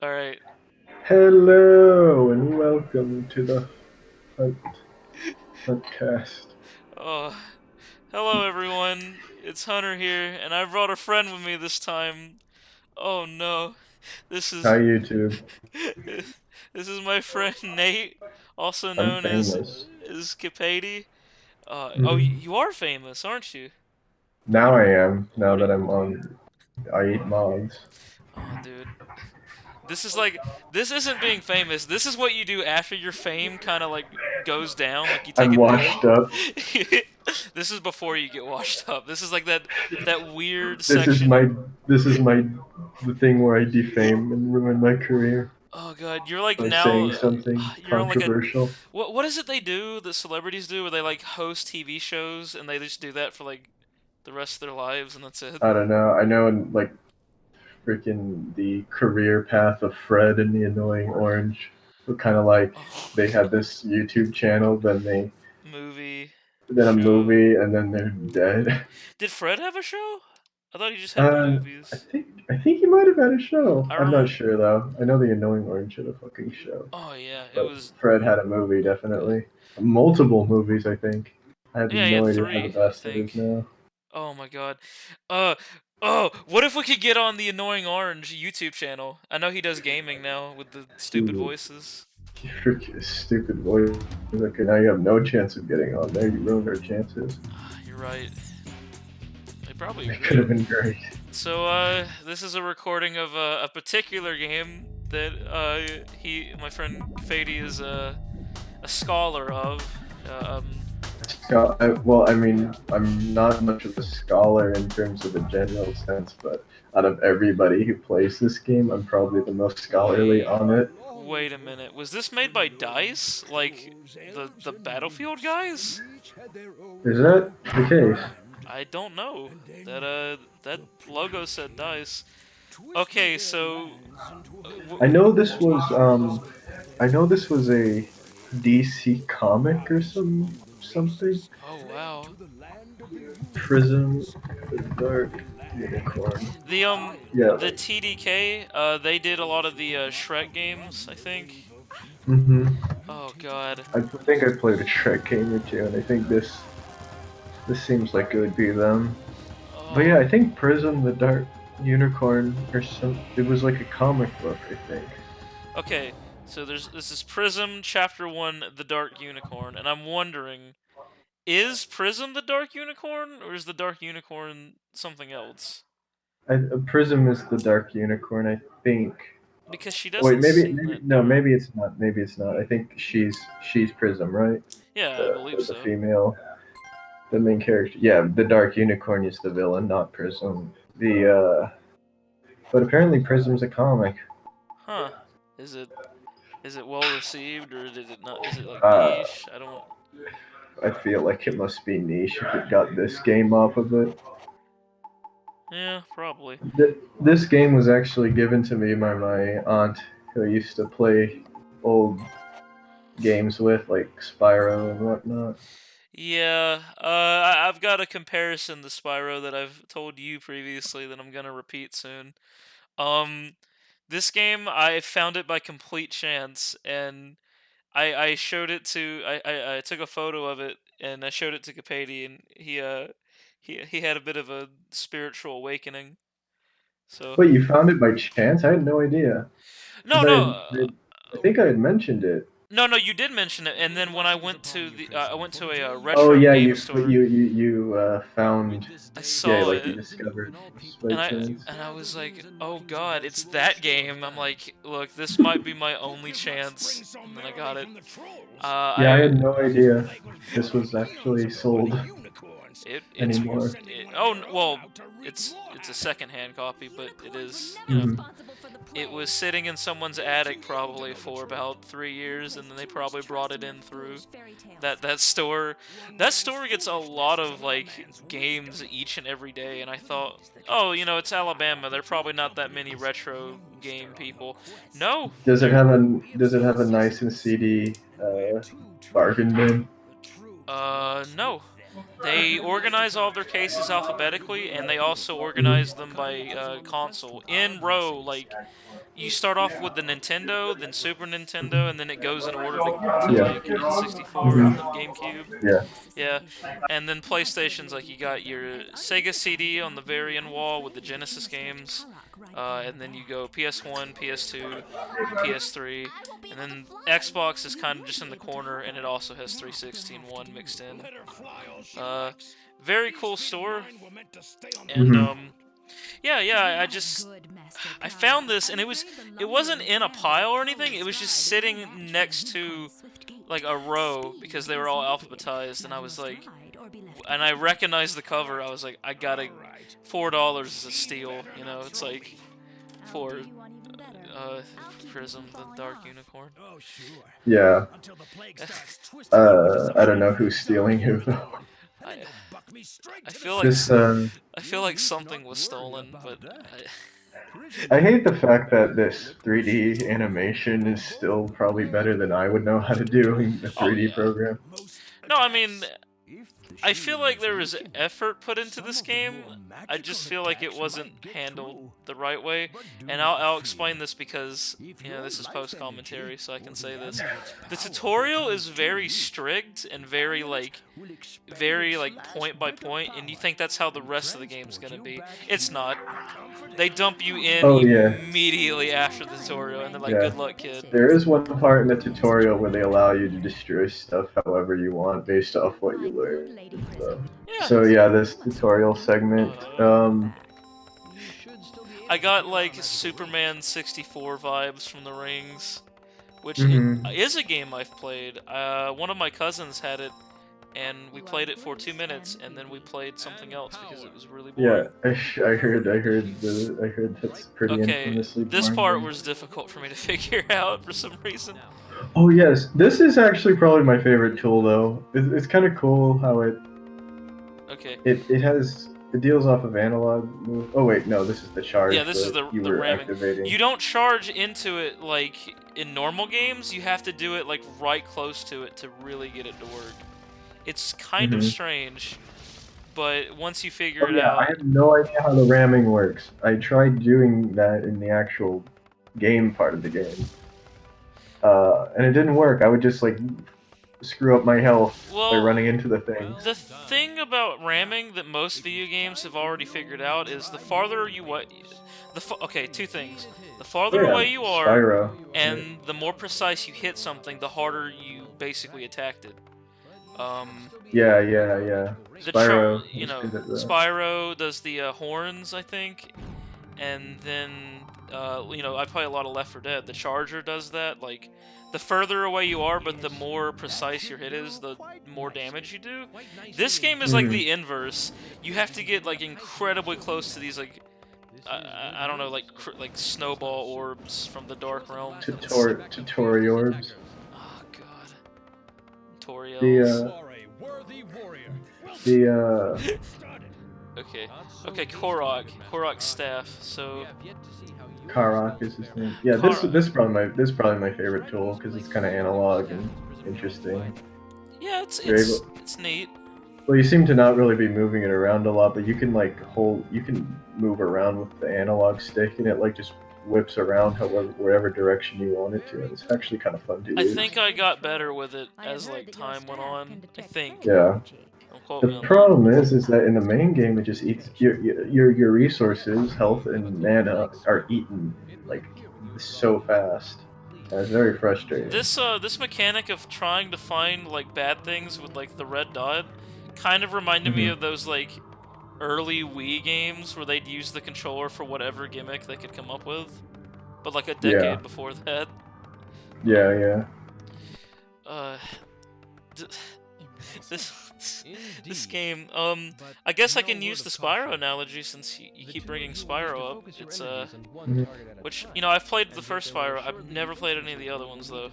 All right. Hello and welcome to the Hunt Huntcast. Oh, hello everyone. It's Hunter here, and I brought a friend with me this time. Oh no, this is Hi YouTube. this is my friend Nate, also I'm known famous. as Capady. hmm You are famous, aren't you? Now I am. Now What? that I'm on IEatMoths. Oh, dude, this is like this isn't being famous. This is what you do after your fame kind of like goes down, like you take I'm a dip. washed up. This is before you get washed up. This is like that weird This is my section. this is my the thing where I defame and ruin my career Oh god, you're like by now saying something you're on like a controversial. what is it they do that celebrities do where they like host TV shows and they just do that for like the rest of their lives and that's it. I don't know. I know in like freaking the career path of Fred and the Annoying Orange. Kind of like Oh they had this YouTube channel, movie then a show. movie, and then they're dead. Did Fred have a show? I thought he just had the Uh, I movies. think I think he might have had a show. I I'm not remember. sure though. I know the Annoying Orange had a fucking show, Oh yeah, it but was Fred had a movie good. definitely, multiple movies. I think. I have Yeah, he had no idea how the three, I bastard is think. now. Oh my god. Uh oh, what if we could get on the Annoying Orange YouTube channel? I know he does gaming now with the stupid Dude, voices. you freaking stupid voice. Okay, now you have no chance of getting on there. You ruined our chances. You're right. They probably It could would. have been great. So, this is a recording of a particular game that my friend Fady is a scholar of. Well, I mean, I'm not much of a scholar in terms of a general sense, but out of everybody who plays this game, I'm probably the most scholarly Wait, on it. wait a minute. Was this made by Dice? Like the Battlefield guys? Is that the case? I don't know. That logo said Dice. Okay, so I know this was I know this was a DC comic or something. oh wow. Prism, the Dark Unicorn. The Yeah. the TDK, they did a lot of the Shrek games, I think. hmm Oh god. I think I played a Shrek game or two, and I think this seems like it would be them. But yeah, Oh. I think Prism, the Dark Unicorn, or some. It was like a comic book, I think. Okay. So this is Prism Chapter 1 The Dark Unicorn and I'm wondering is Prism the Dark Unicorn or is the Dark Unicorn something else? Prism is the Dark Unicorn, I think. Because she Oh, wait, doesn't seem maybe that no, dark. maybe it's not. Maybe it's not. I think she's Prism, right? Yeah, I believe The so. female, the main character. Yeah, the Dark Unicorn is the villain, not Prism. But apparently Prism's a comic. Huh. Is it is it well received or did it not is it like Uh, niche? I don't I feel like it must be niche if it got this game off of it. Yeah, probably. This game was actually given to me by my aunt, who I used to play old games with, like Spyro and whatnot. Yeah, I've got a comparison to Spyro that I've told you previously that I'm gonna repeat soon. Um, this game I found it by complete chance, and I showed it to I took a photo of it and I showed it to Capady, and he had a bit of a spiritual awakening. So Wait, you found it by chance? I had no idea. no Because no. I think I had mentioned it. No, no, you did mention it, and then when I went to a Oh retro yeah, game store, you found, I yeah, saw like you it, discovered just by and chance. I was like, "Oh God, it's that game!" I'm like, "Look, this might be my only chance," and then I got it. Yeah, I I had no idea this was actually sold anymore. well, it's a secondhand copy, but it is Mhm. it was sitting in someone's attic probably for about 3 years, and then they probably brought it in through that store. That store gets a lot of like games each and every day, and I thought, oh, it's Alabama. There are probably not that many retro game people. No, there. Does it have a nice and seedy bargain bin? No. They organize all of their cases alphabetically, and they also Mhm. organize them by console in row. Like you start off with the Nintendo, then Super Nintendo, and then it goes in order to Yeah. like N64 and then Mhm. GameCube. Yeah. Yeah, and then PlayStation's like you got your Sega CD on the very end wall with the Genesis games, and then you go PS1, PS2, PS3, and then Xbox is kind of just in the corner, and it also has 360 and one mixed in. Uh, Very cool store, and Mhm. yeah, yeah. I found this, and it wasn't in a pile or anything. It was just sitting next to like a row because they were all alphabetized, and I was like, and I recognized the cover. I was like, I gotta, $4 is a steal. You know, it's like for uh, Prism, the Dark Unicorn. Yeah. I don't know who's stealing who though. I I feel like This I feel like something was stolen, but I hate the fact that this 3D animation is still probably better than I would know how to do in a oh 3D yeah. program. No, I mean I feel like there was effort put into this game. I just feel like it wasn't handled the right way, and I'll explain this because this is post commentary, so I can say this. The tutorial is very strict and very like point by point, and you think that's how the rest of the game's gonna be. It's not. They dump you in Oh yeah, immediately after the tutorial, and they're like, yeah. "Good luck, kid." There is one part in the tutorial where they allow you to destroy stuff however you want based off what you learn. Yeah. So yeah, this tutorial segment. I got like Superman 64 vibes from the Rings, which Mhm. is a game I've played. One of my cousins had it, and we played it for 2 minutes, and then we played something else because it was really Yeah, boring. I heard that's pretty Okay, infamously this boring part game. was difficult for me to figure out for some reason. Oh yes, this is actually probably my favorite tool though. It's kind of cool how Okay, it deals off of analog. Oh wait, no, this is the yeah, charge this is that you the were ramming. activating. You don't charge into it like in normal games. You have to do it like right close to it to really get it to work. It's kind of Hmm. strange, but once you figure Oh it yeah, I out, have no idea how the ramming works. I tried doing that in the actual game part of the game, and it didn't work. I would just like screw up my health by well, running into the things. the thing about ramming that most video games have already figured out is the farther you okay, two things. The Oh farther yeah, away you are, Spyro. Right. and the more precise you hit something, the harder you basically attacked it. Um, Yeah, yeah, yeah. Spyro is good at that. Spyro does the horns, I think, and then I play a lot of Left 4 Dead. The Charger does that. Like, the further away you are, but the more precise your hit is, the more damage you do. This game is like Mhm. the inverse. You have to get like incredibly close to these like I don't know like snowball orbs from the Dark Realm. Tutorials. Oh god, The Toriels. the Okay, okay, Korok staff. So Karak is his name. Yeah, Kara. this is probably my favorite tool because it's kind of analog and interesting. Yeah, You're able. it's neat. Well, you seem to not really be moving it around a lot, but you can like you can move around with the analog stick, and it like just whips around however wherever direction you want it to. And it's actually kind of fun to I use. think I got better with it as like time went on. I think. Yeah. Don't quote The me on that. problem is that in the main game it just eats your resources, health and mana are eaten like so fast. And it's very frustrating. This mechanic of trying to find like bad things with like the red dot kind of reminded me Hmm. of those like early Wii games where they'd use the controller for whatever gimmick they could come up with, but like a Yeah, decade before that. yeah, Um, yeah. uh, d- this game. I guess I can use the Spyro analogy since you keep bringing Spyro up. It's Mhm. which I've played the first Spyro. I've never played any of the other ones though.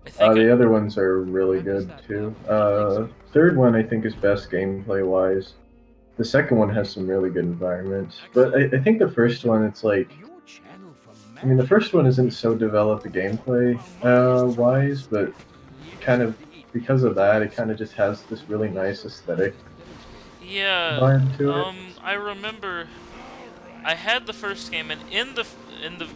I think The other ones are really good too. Third one I think is best gameplay wise. The second one has some really good environments, but I think the first one it's like. I mean, the first one isn't so developed gameplay wise, but kind of because of that, it kind of just has this really nice aesthetic. Yeah, vibe to it. I remember I had the first game, and in the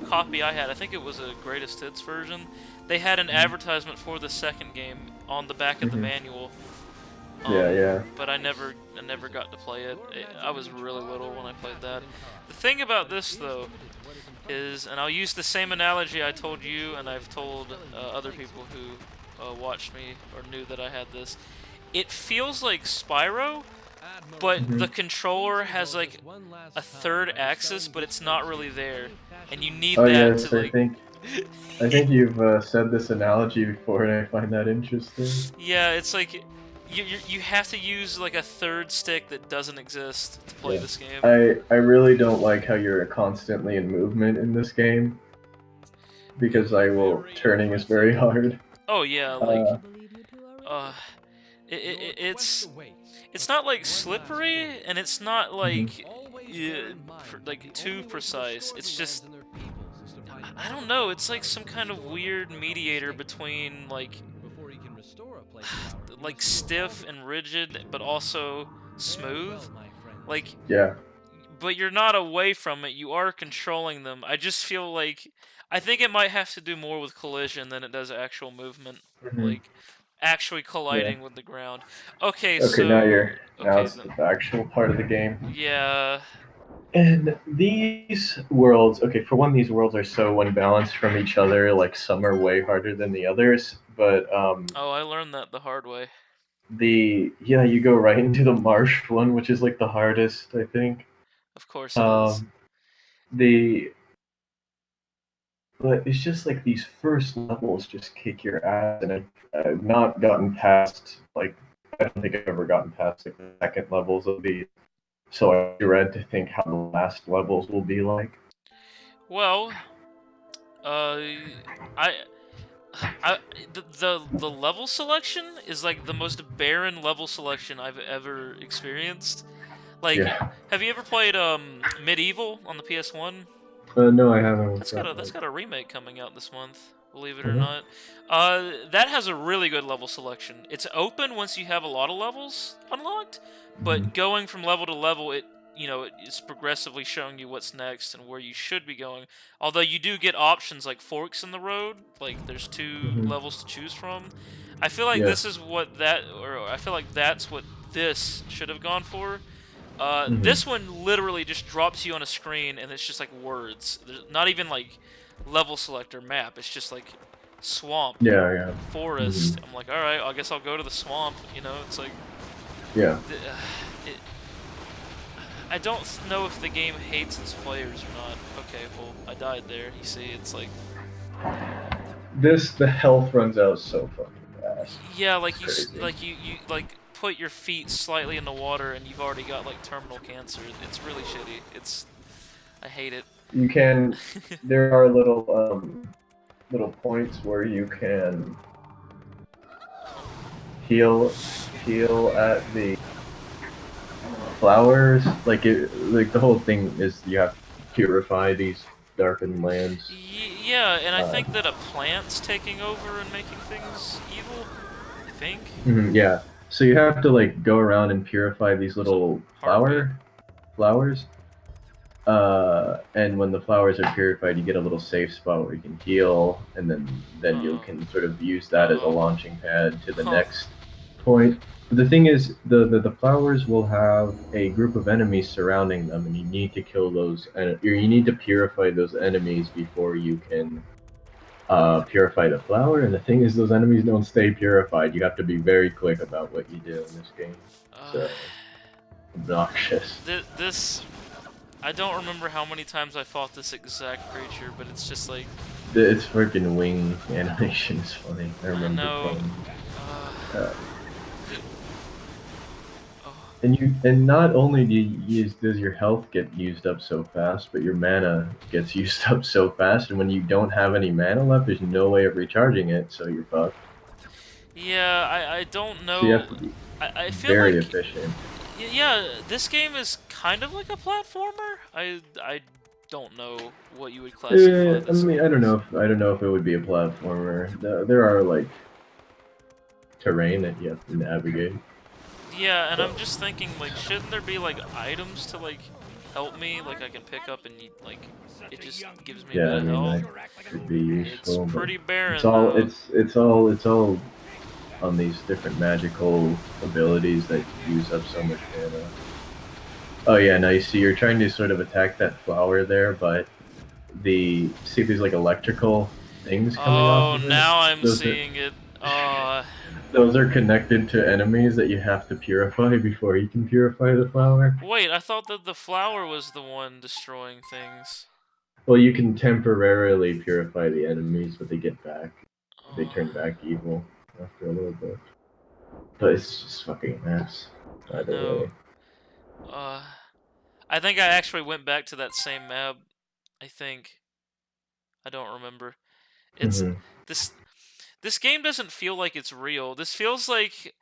copy I had, I think it was a greatest hits version. They had an advertisement for the second game on the back of the Hmm. manual. Yeah, yeah. But I never got to play it. I was really little when I played that. The thing about this though is, and I'll use the same analogy I told you, and I've told other people who watched me or knew that I had this. It feels like Spyro, but Hmm. the controller has like a third axis, but it's not really there, and you need Oh that to yes, like. I think you've said this analogy before, and I find that interesting. Yeah, it's like you have to use like a third stick that doesn't exist to play Yeah. this game. I really don't like how you're constantly in movement in this game because I will turning is very hard. Oh yeah, like Uh, uh, it's not like slippery, and it's not mhm. like like too precise. It's just I don't know. It's like some kind of weird mediator between like stiff and rigid, but also smooth. Like, Yeah. but you're not away from it. You are controlling them. I just feel like I think it might have to do more with collision than it does actual movement. Hmm. Like actually Yeah. colliding with the ground. Okay, Okay, now okay, it's the actual part of the game. yeah. And these worlds, okay, for one, these worlds are so unbalanced from each other. Like some are way harder than the others, but Oh, I learned that the hard way. the yeah, you go right into the marsh one, which is like the hardest, I think. Of course it is. Um, the But it's just like these first levels just kick your ass, and I've not gotten past like I don't think I've ever gotten past like the second levels of the. So I dread to think how the last levels will be like. Well, uh, I I the level selection is like the most barren level selection I've ever experienced. Like, Yeah. have you ever played Medieval on the PS1? No, I haven't. What's that That's like? got a remake coming out this month, believe it or Mhm. not. That has a really good level selection. It's open once you have a lot of levels unlocked, Mhm. but going from level to level, it's progressively showing you what's next and where you should be going. Although you do get options like forks in the road, like there's two Mhm. levels to choose from. I feel like Yeah. this is what that, or I feel like that's what this should have gone for. Mhm. This one literally just drops you on a screen and it's just like words. There's not even like level select or map. It's just like swamp, Yeah. Yeah. Mhm. forest. I'm like, all right, I guess I'll go to the swamp. It's like Yeah. it. I don't know if the game hates its players or not. Okay, well, I died there. You see, it's like The health runs out so fucking fast. yeah, It's like crazy. you like put your feet slightly in the water and you've already got like terminal cancer. It's really shitty. I hate it. You can. There are little points where you can heal heal at the flowers. Like the whole thing is you have to purify these darkened lands. Yeah, and I Uh, think that a plant's taking over and making things evil. I think. yeah. So you have to like go around and purify these It's a little hard way. flowers. And when the flowers are purified, you get a little safe spot where you can heal, and then you Uh-oh. can sort of use that as a Uh-oh. launching pad to the Huh. next point. But the thing is, the flowers will have a group of enemies surrounding them, and you need to kill those, or you need to purify those enemies before you can purify the flower. And the thing is, those enemies don't stay purified. You have to be very quick about what you do in this game. Uh, So obnoxious. this I don't remember how many times I fought this exact creature, but it's just like Its freaking wing animation is funny. I I remember know. playing. Uh, Uh, it, oh, and not only does your health get used up so fast, but your mana gets used up so fast. And when you don't have any mana left, there's no way of recharging it, so you're fucked. yeah, I don't So you have know. to be I feel very like efficient. yeah, this game is kind of like a platformer. I don't know what you would classify I this mean, game as. I don't know if it would be a platformer. There are like terrain that you have to navigate. Yeah, and But I'm just thinking, like, shouldn't there be like items to like help me, like I can pick up and like it just gives me a yeah, bit I of mean health. that could be It's useful, but pretty it's barren all though. it's all on these different magical abilities that use up so much mana. Oh yeah, nice. So you're trying to sort of attack that flower there, but see these like electrical things coming off Oh, of it. now I'm Those are seeing it. Uh, those are connected to enemies that you have to purify before you can purify the flower. wait, I thought that the flower was the one destroying things. Well, you can temporarily purify the enemies, but they get back. They Oh, turn back evil after a little bit. But it's just fucking a mess. I Either know. way. Uh, I think I actually went back to that same map. I think. I don't remember. It's Hmm. this this game doesn't feel like it's real. This feels like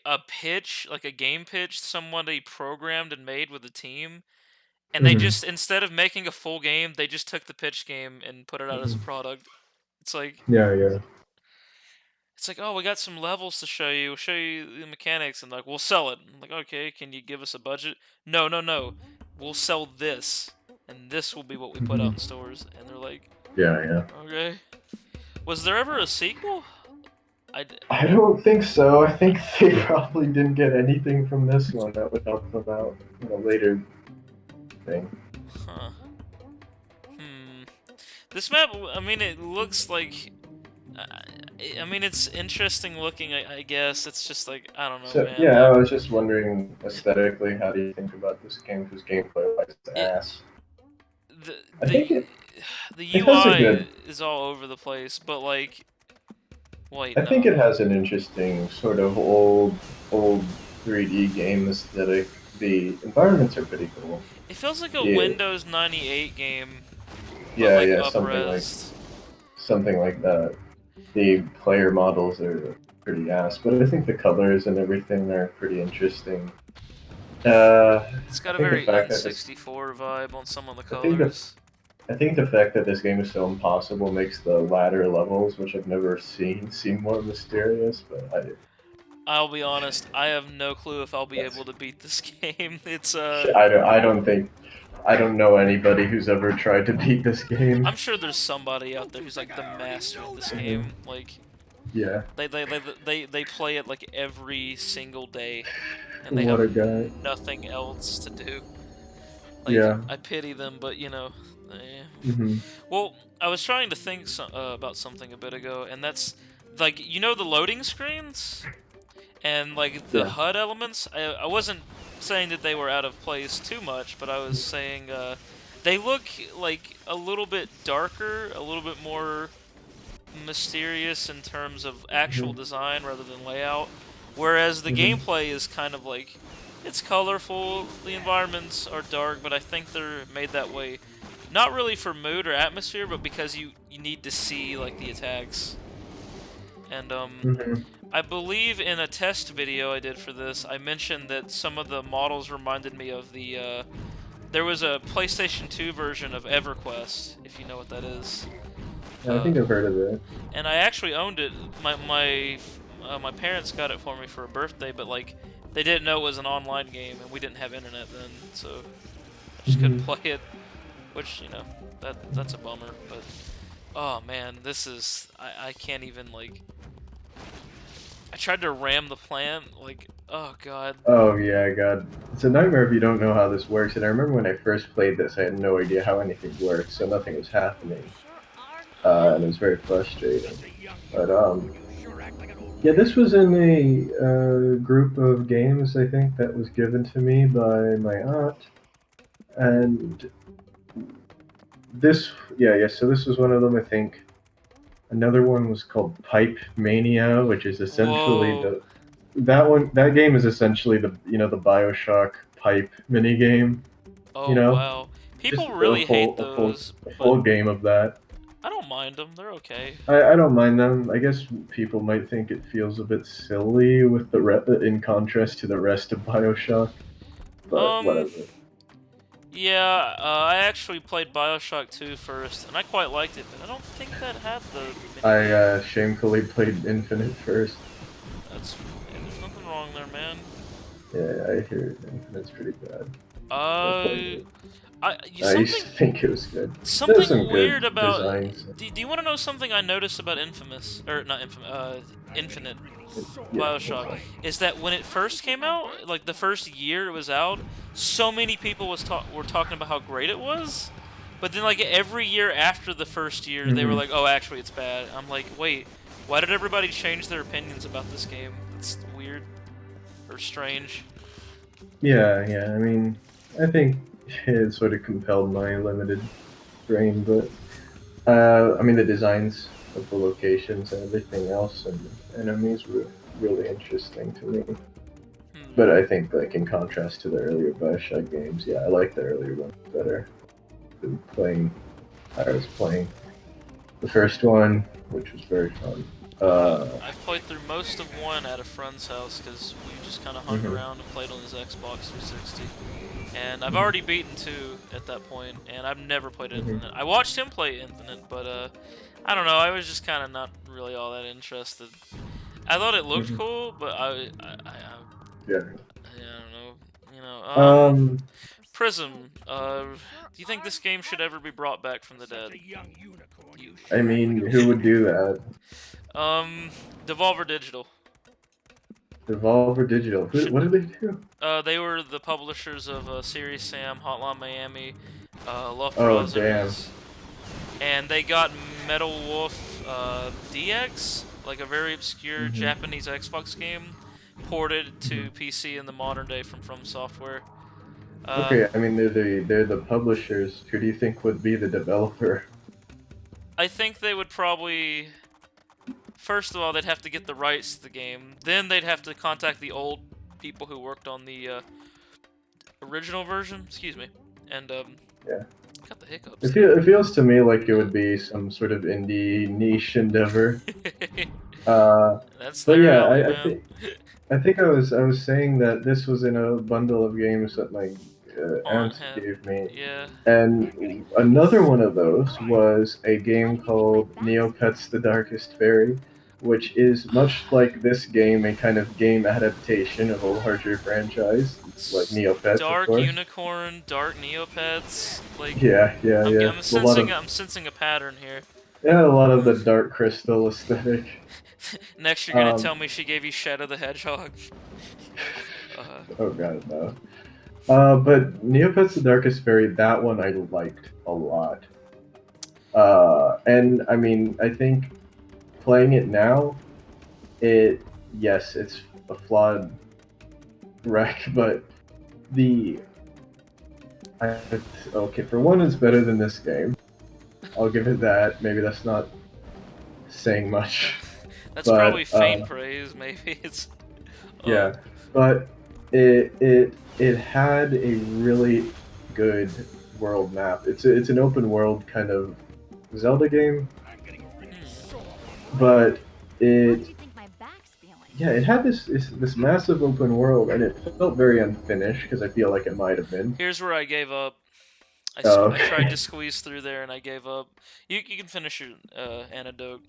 a pitch, like a game pitch somebody programmed and made with a team, and they Hmm. just instead of making a full game, they just took the pitch game and put it out as a product. It's like Yeah, yeah. oh, we got some levels to show you. We'll show you the mechanics, and like we'll sell it. I'm like, okay, can you give us a budget? No, no, no. We'll sell this, and this will be what we put Hmm. out in stores. And they're like, Yeah, yeah. okay. Was there ever a sequel? I d- I don't think so. I think they probably didn't get anything from this one that would help them out in a later thing. huh. Hmm. This map, I mean, it looks like. I mean, it's interesting looking. I guess it's just like I don't know, So man. yeah, Like I was just wondering aesthetically, how do you think about this game? Because gameplay wise, it's it, ass. the I think the it the it has a UI good. is all over the place, but like, wait, I think no. it has an interesting sort of old 3D game aesthetic. The environments are pretty cool. It feels like a Yeah, Windows 98 game, but yeah, like yeah, up-resed. something like that. The player models are pretty ass, but I think the colors and everything are pretty interesting. It's I got a think the very fact that this, N64 vibe on some of the I think the, colors. I think the fact that this game is so impossible makes the latter levels, which I've never seen, seem more mysterious. But I'll be honest, I have no clue if I'll be that's, able to beat this game. It's I don't know anybody who's ever tried to beat this game. I'm sure there's somebody out there who's like the master of this Mhm. game. Like Yeah, they play it like every single day, and they what have a guy. nothing else to do. Like Yeah. I pity them, but you know. Hmm. Well, I was trying to think about something a bit ago, and that's like the loading screens and like the Yeah. HUD elements. I wasn't saying that they were out of place too much, but I was saying they look like a little bit darker, a little bit more mysterious in terms of actual Hmm. design rather than layout. Whereas the Hmm. gameplay is kind of like it's colorful, the environments are dark, but I think they're made that way not really for mood or atmosphere, but because you need to see like the attacks. And Hmm. I believe in a test video I did for this, I mentioned that some of the models reminded me of the there was a PlayStation 2 version of EverQuest, if you know what that is. I Uh, think I've heard of it. and I actually owned it. My parents got it for me for a birthday, but like they didn't know it was an online game, and we didn't have internet then, so I just couldn't Hmm. play it. Which that's a bummer. But oh man, this is I can't even like. I tried to ram the plant, like oh god. Oh yeah, God, it's a nightmare if you don't know how this works. And I remember when I first played this, I had no idea how anything worked, so nothing was happening, and it was very frustrating. But yeah, this was in a group of games I think that was given to me by my aunt, and this, yeah, yeah. So this was one of them, I think. Another one was called Pipe Mania, which is essentially Whoa. the that one. That game is essentially the Bioshock pipe mini game. You Oh know, wow. just People really hate those, a but full game of that. I don't mind them. They're okay. I don't mind them. I guess people might think it feels a bit silly with in contrast to the rest of Bioshock, but Um, whatever. yeah, I actually played Bioshock 2 first, and I quite liked it, but I don't think that had the I minigame. shamefully played Infinite first. That's, hey, there's nothing wrong there, man. Yeah, I hear Infinite's pretty bad. I played Uh, it. I used to something think it was good. There's some something weird good about. designs. Do you want to know something I noticed about Infamous or not Infamous? Infinite Yeah, what's Bioshock up? is that when it first came out, like the first year it was out, so many people were talking about how great it was. But then, like every year after the first year, they were Hmm. like, "Oh, actually, it's bad." I'm like, "Wait, why did everybody change their opinions about this game? That's weird or strange." Yeah, yeah. I mean, I think it sort of compelled my limited brain, but I mean, the designs of the locations and everything else and enemies were really interesting to me. Hmm. But I think, like in contrast to the earlier Bioshock games, yeah, I like the earlier ones better. Than playing, I was playing the first one, which was very fun. I've played through most of one at a friend's house because we just kind of hung Mhm, around and played on his Xbox 360. And I've mhm, already beaten two at that point, and I've never played mhm, Infinite. I watched him play Infinite, but I don't know. I was just kind of not really all that interested. I thought it looked mhm. cool, but Yeah. I don't know. Um, Prysm. Do you think this game should ever be brought back from the dead? I mean, who would do that? Um, Devolver Digital. Devolver Digital. Who, Should what did they do? They were the publishers of Serious Sam, Hotline Miami, Los Oh, damn. Brothers, and they got Metal Wolf DX, like a very obscure Hmm. Japanese Xbox game, ported Hmm. to PC in the modern day from Software. Uh, Okay, I mean, they're the publishers. Who do you think would be the developer? I think they would probably, first of all, they'd have to get the rights to the game. Then they'd have to contact the old people who worked on the original version. Excuse me, and Yeah. got the hiccups It there. feels to me like it would be some sort of indie niche endeavor. Uh, That's but their yeah, alley, I man. think I was saying that this was in a bundle of games that my Aunt aunt had, gave me, yeah. and another one of those was a game called Neopets: The Darkest Fairy, which is much like this game, a kind of game adaptation of a larger franchise, like Neopets, of Dark course. unicorn, dark Neopets. Like, Yeah, yeah, yeah. A lot of I'm sensing a pattern here. yeah, a lot of the Dark Crystal aesthetic. Next, you're gonna tell Um, me she gave you Shadow the Hedgehog. Uh, oh god, no. But Neopets: The Darkest Fairy, that one I liked a lot. And I mean, I think playing it now, it yes, it's a flawed wreck, but the I, okay, for one, it's better than this game. I'll give it that. Maybe that's not saying uh, much, that's probably but faint praise. Maybe it's. Uh, yeah, but it had a really good world map. It's an open world kind of Zelda game, hmm. but it yeah, it had this massive open world, and it felt very unfinished because I feel like it might have been. Here's where I gave up. I tried to Okay. squeeze through there and I gave up. You can finish your anecdote.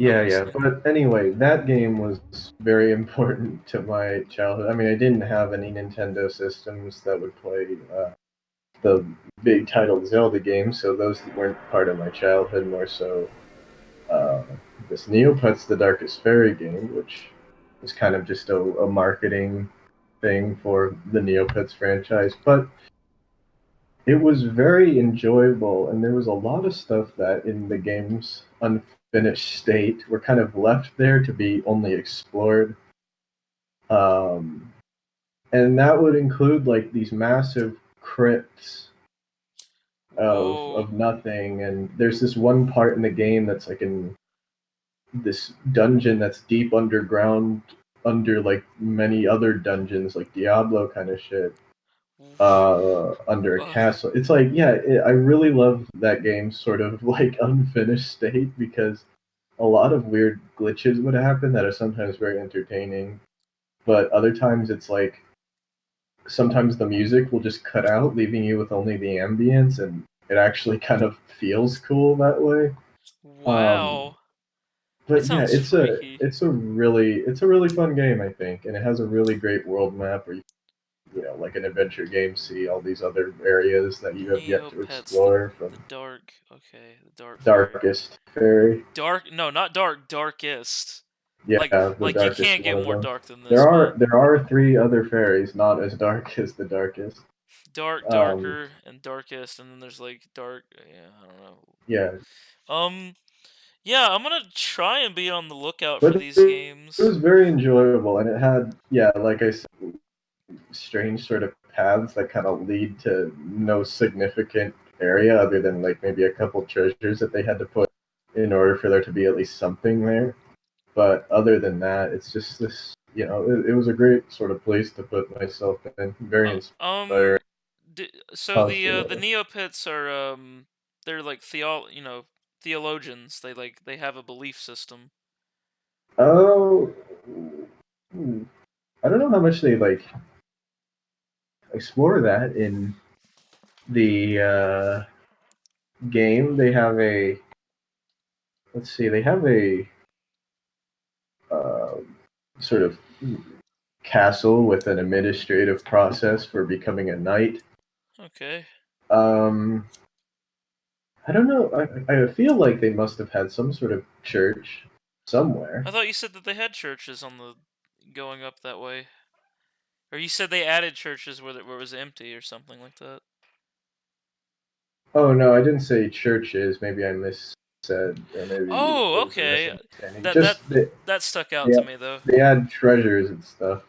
I'm Yeah, yeah. listening. But anyway, that game was very important to my childhood. I mean, I didn't have any Nintendo systems that would play the big titled Zelda games, so those weren't part of my childhood. More so, uh, this Neopets: The Darkest Fairy game, which was kind of just a marketing thing for the Neopets franchise, but it was very enjoyable, and there was a lot of stuff that in the game's unfinished state were kind of left there to be only explored. Um, and that would include like these massive crypts Whoa. of nothing. And there's this one part in the game that's like in this dungeon that's deep underground, under like many other dungeons, like Diablo kind of shit. Under a Uh, castle. It's like, yeah, I really love that game's sort of like unfinished state because a lot of weird glitches would happen that are sometimes very entertaining, but other times it's like sometimes the music will just cut out, leaving you with only the ambience, and it actually kind of feels cool that way. Um, wow. That but yeah, sounds freaky. it's a really fun game, I think, and it has a really great world map. like an adventure game, see all these other areas that you have yet to Neopets, explore from the dark. Okay, the dark fairy. Darkest Fairy. Dark? No, not dark. Darkest. Like Yeah, the like you darkest can't one get of more them. dark than this, There man. are there are three other fairies, not as dark as the darkest. Dark, Um, darker, and darkest, and then there's like dark. Yeah, I don't know. yeah, Um, yeah, I'm gonna try and be on the lookout for but these it games. was very enjoyable, and it had, yeah, like I said, strange sort of paths that kind of lead to no significant area other than like maybe a couple treasures that they had to put in order for there to be at least something there. But other than that, it's just this. It was a great sort of place to put myself in. Very Uh, inspiring, um, so the constantly. Neopets are they're like theologians. They have a belief system. Oh, hmm, I don't know how much they like explore that in the game. They have a let's see, they have a uh, sort of castle with an administrative process for becoming a knight. Okay. Um, I don't know. I feel like they must have had some sort of church somewhere. I thought you said that they had churches on the going up that way. Or you said they added churches where it was empty or something like that. Oh no, I didn't say churches. Maybe I missaid, or maybe Oh, it was a okay. misunderstanding. That that Just that stuck out they, to me though. they add treasures and stuff.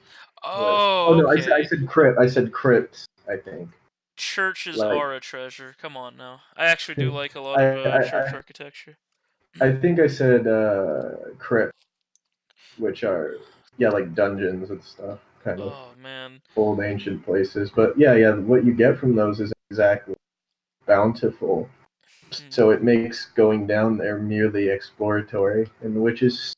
Oh Oh, no, I okay. said crypt. I said crypts. I think Churches like are a treasure. Come on now. I actually do like a lot I of I, church I, architecture. I think I said crypt, which are, yeah, like dungeons and stuff, kind of Oh man. old ancient places. But yeah, what you get from those is exactly bountiful. Hmm. So it makes going down there merely exploratory, and which is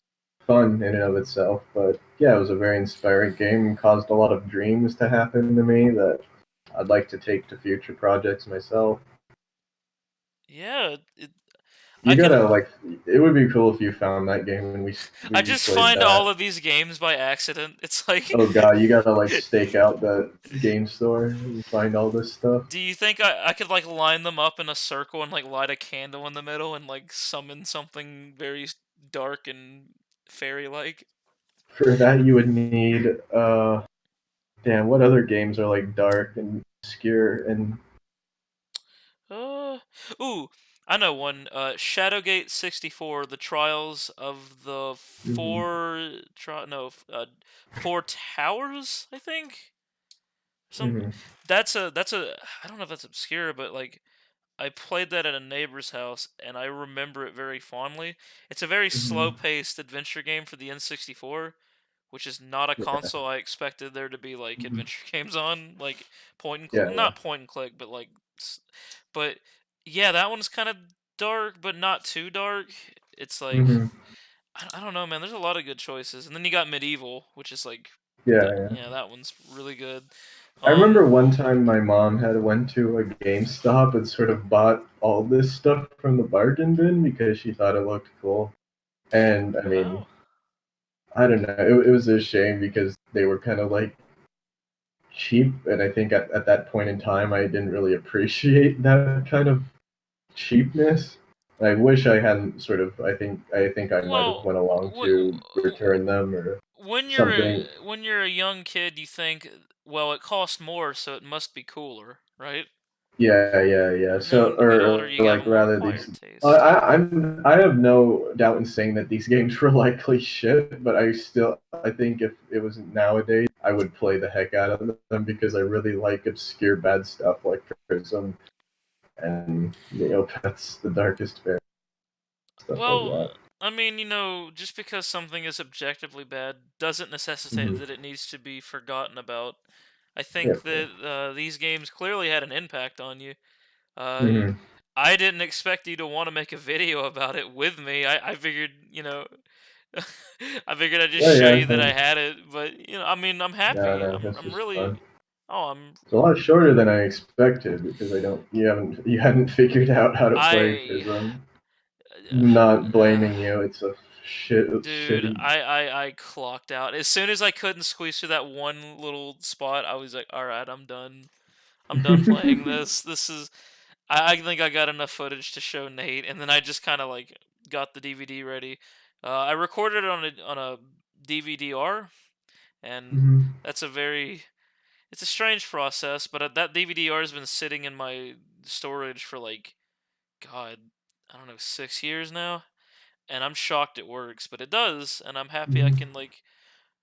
fun in and of itself. But yeah, it was a very inspiring game and caused a lot of dreams to happen to me that I'd like to take to future projects myself. Yeah, I You could gotta like, it would be cool if you found that game and I we just played find all that. of these games by accident. It's like Oh god, you gotta like stake out the game store and find all this stuff. do you think I could like line them up in a circle and like light a candle in the middle and like summon something very dark and fairy like? For that, you would need damn, what other games are like dark and obscure and Uh, ooh, I know one. Shadowgate 64, The Trials of the mhm, Four Towers, I think. Some mhm, that's a I don't know if that's obscure, but like I played that at a neighbor's house and I remember it very fondly. It's a very mhm, slow-paced adventure game for the N64, which is not a yeah, console I expected there to be like mhm, adventure games on, like yeah, yeah, not point and click, but like but yeah, that one's kind of dark but not too dark. It's like mhm, I don't know, man. There's a lot of good choices. And then you got Medieval, which is like yeah, that yeah. yeah, that one's really good. I remember Um one time my mom had went to a GameStop and sort of bought all this stuff from the bargain bin because she thought it looked cool. And I mean, wow. I don't know, it was a shame because they were kind of like cheap, and I think at that point in time I didn't really appreciate that kind of cheapness. I wish I hadn't sort of. I think I might have Well, went along to return them or something. when you're a young kid, you think, well, it costs more, so it must be cooler, right? Yeah. And then So, when you get older, you have a like more rather acquired these. taste. I have no doubt in saying that these games were likely shit, but I think if it was nowadays, I would play the heck out of them because I really like obscure bad stuff like Prysm and Neopets, the Darkest Fair, stuff like Well, that. I mean, just because something is objectively bad doesn't necessitate Hmm. that it needs to be forgotten about. I Yeah, think of course. that these games clearly had an impact on you. Uh, Hmm. I didn't expect you to want to make a video about it with me. I figured, I figured I'd just Yeah, show yeah. you that I had it. But I mean, I'm No, happy. no, I'm this I'm was really. fun. Oh, I'm. It's a lot shorter than I expected because you hadn't figured out how to play I Prism. Not uh, blaming you. It's a dude, shitty. I clocked out as soon as I couldn't squeeze through that one little spot. I was like, all right, I'm done. I'm done playing this. This is. I think I got enough footage to show Nate, and then I just kind of like got the DVD ready. I recorded it on a DVD-R, and Mhm. that's a very it's a strange process. But that DVD-R has been sitting in my storage for like God, I don't know, 6 years now, and I'm shocked it works, but it does, and I'm happy I Mhm. can like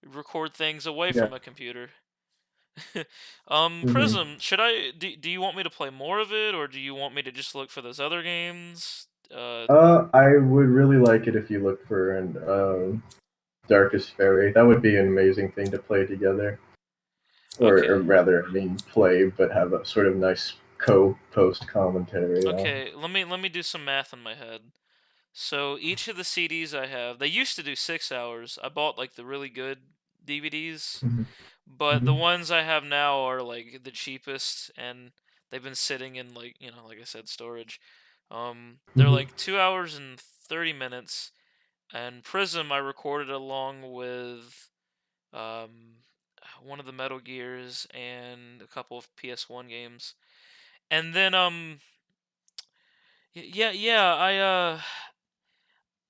record things away Yeah. from a computer. Mhm. Prysm, do you want me to play more of it, or do you want me to just look for those other games? I would really like it if you look for an Darkest Fairy. That would be an amazing thing to play together, or Okay. rather, I mean, play, but have a sort of nice co-post commentary on. Okay, let me do some math in my head. So each of the CDs I have, they used to do 6 hours. I bought like the really good DVDs, Mhm. but the Mhm. ones I have now are like the cheapest, and they've been sitting in like like I said, storage. They're Mhm. like 2 hours and 30 minutes, and Prism I recorded along with um one of the Metal Gears and a couple of PS1 games, and then yeah,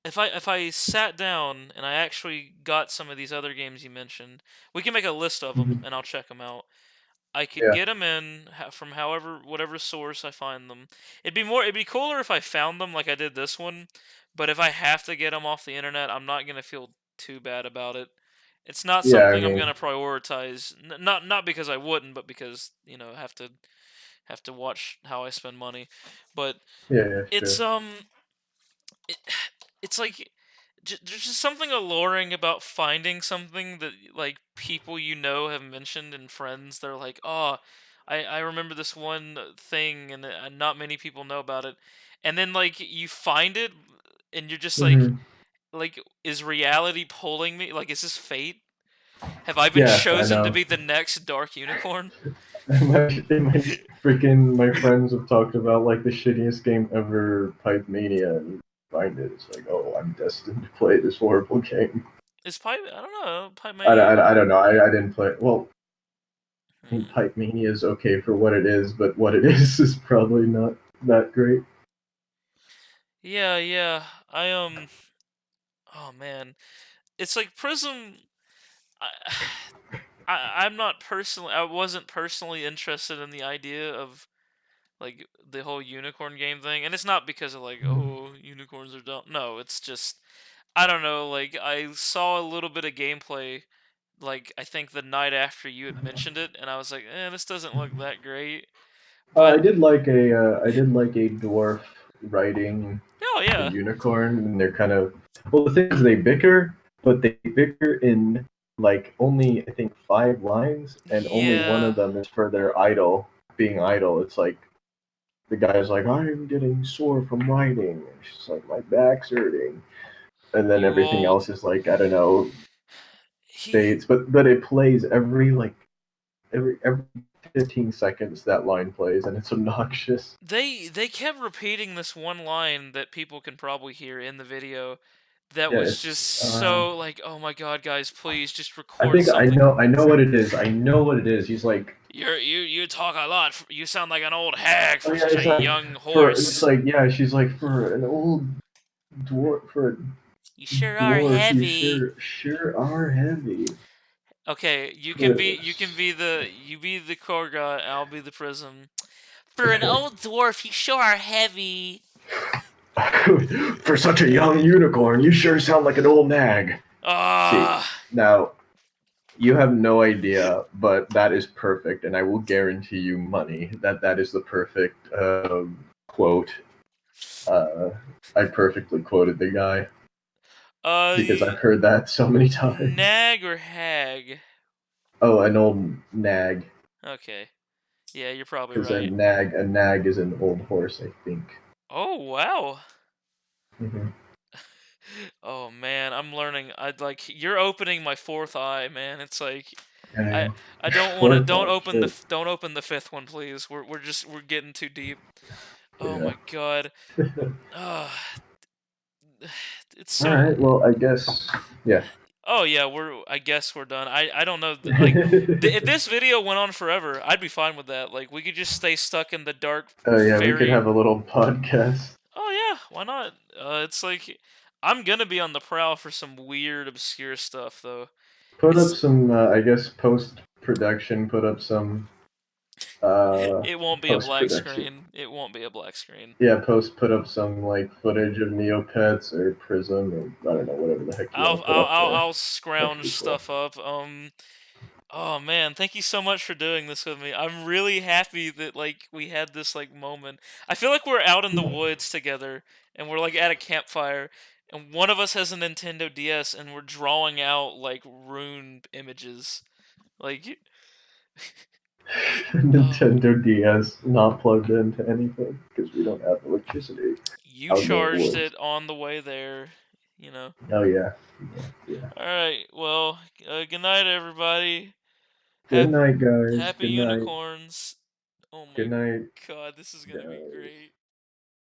if I sat down and I actually got some of these other games you mentioned, we can make a list of them Mhm. and I'll check them out. I could Yeah. get them in from whatever source I find them. It'd be cooler if I found them like I did this one, but if I have to get them off the internet, I'm not gonna feel too bad about it. It's not Yeah. I something I'm mean, gonna prioritize. Not because I wouldn't, but because have to watch how I spend money. But yeah. Yeah. it's Sure. it, it's like there's just something alluring about finding something that like people have mentioned and friends. They're like, oh, I remember this one thing, and not many people know about it. And then like you find it, and you're just Mhm. like, is reality pulling me? Like, is this fate? Have I been Yeah. I chosen to know. be the next Dark Unicorn? Freaking my friends have talked about like the shittiest game ever, Pipe Mania, and find it. It's like, oh, I'm destined to play this horrible game. Is Pipe? I don't know. Pipe I, Mania. I, I don't know. I didn't play. Well, I mean, Hmm. Pipe Mania is okay for what it is, but what it is probably not that great. Yeah, yeah. Oh man, it's like Prism. I, I'm not personally. I wasn't personally interested in the idea of like the whole unicorn game thing, and it's not because of like, oh, unicorns are dumb. No, it's just I don't know. Like I saw a little bit of gameplay. Like I think the night after you had mentioned it, and I was like, this doesn't look that great. But I did like a dwarf riding oh a yeah, unicorn, and they're kind of well. The thing is, they bicker, but they bicker in like only I think 5 lines, and only one yeah. of them is for their idol being idle. It's like the guy's like, I'm getting sore from riding, and she's like, my back's hurting, and then You everything old. else is like I don't know He states, but it plays every 15 seconds that line plays, and it's obnoxious. they kept repeating this one line that people can probably hear in the video that Yeah, was just it's so like, oh my god, guys, please just I record think something. I know what it is. I know what it is. He's like, You talk a lot. You sound like an old hag oh for yeah, such it's a like young for it's horse. like yeah, she's like for an old for a You sure are dwarf, you heavy. sure are heavy. Okay, For you be the core guy. I'll be the prism. For an old dwarf, you sure are heavy. for such a young unicorn, you sure sound like an old nag. See, Ah, now you have no idea, but that is perfect, and I will guarantee you money that that is the perfect quote. Uh, I perfectly quoted the guy because I've y- heard that so many times. nag or hag? Oh, an old nag, Okay, yeah, you're probably because right. a nag is an old horse, I think. Oh wow. Hmm. Oh man, I'm learning. I'd like you're opening my fourth eye, man. It's like I Yeah, I don't want to fourth eye shit. don't open the fifth one, please. We're getting too deep. Oh Yeah. my god. Ugh. it's All so. right. Well, I guess. Yeah. Oh yeah, I guess we're done. I don't know. Like, if this video went on forever, I'd be fine with that. Like, we could just stay stuck in the dark, Oh yeah, we could very. have a little podcast. Oh yeah, why not? It's like I'm gonna be on the prowl for some weird, obscure stuff though. Put up It's some, I guess, post production. Put up some it won't be a post black production. screen. It won't be a black screen. Yeah, put up some like footage of Neopets or Prysm or I don't know whatever the heck you want I'll to put I'll up I'll, there. I'll That'd scrounge be cool. stuff up. Oh man, thank you so much for doing this with me. I'm really happy that like we had this like moment. I feel like we're out in the woods together and we're like at a campfire and one of us has a Nintendo DS and we're drawing out like rune images. Like oh, Nintendo DS not plugged into anything because we don't have electricity you out in the charged woods. it on the way there, you know. Oh yeah, yeah. All right. Well, good night everybody. Good Happy night, guys. happy Good night. unicorns. Oh Good my night. god, this is going to be Guys. great.